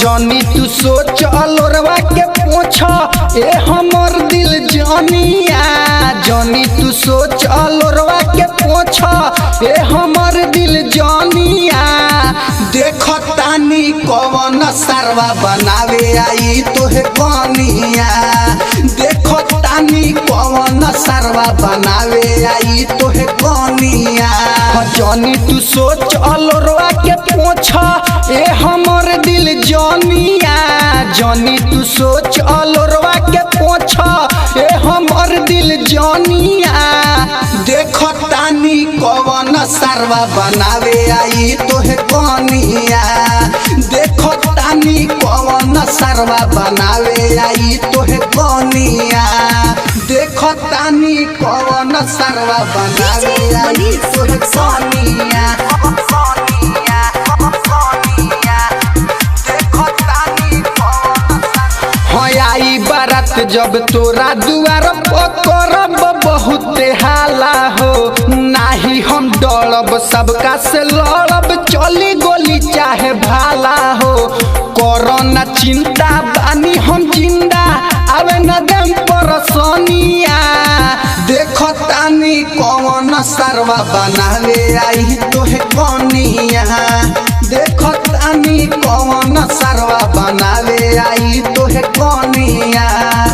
जानी तू सोच अलोरवा के पूछ ए हमर दिल जानिया। जानी तू सोच अलोरवा के पूछ ए हमर दिल जानिया। देखो तानी कौन सरवा बनावे आई तोहे कनिया। देखो तानी कौन सरवा बनावे आई तोहे कनिया। जानी तू सोच अलोरवा के पूछ ए हमर दिल जानिया। जानी तू सोच अलोरवा के पूछ ए हमर दिल जानिया। देखो तानी कौन सरवा बनावे आई तोहे कनिया। देखो तानी कौन सरवा बनावे आई तोहे कनिया। देखो तानी कौन सरवा बनावे आई तोहे कनिया। आई बारात जब तोरा दुआर करब बहुत हाला हो। नाही हम डरब सबका से लड़ब चली गोली चाहे भाला हो। करो न चिंता बानी हम जिंदा आवे न देम परसनिया। देखो तानी कौन सरवा बनावे आई तोहे कनिया। देखो तानी कौन सरवा बनावे आई तोहे कनिया।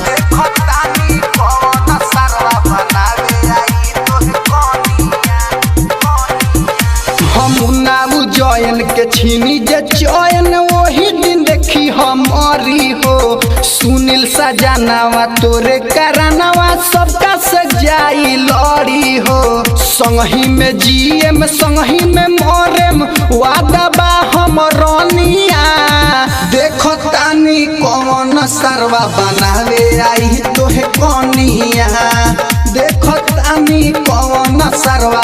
देखो तानी कौन सरवा बनावे आई तोहे कनिया। हम नाउ जयन के छीनी जे चयन वही दिन देखी हमारी हो। सुनील सजनावा तोरे करनवा सबका सजाई लड़ी हो। संगही में जिएम संगही में मरेम वादा बा हमरनिया। देखो तानी कौन सरवा बनावे आई तोहे कनिया। देखो तानी कौन सरवा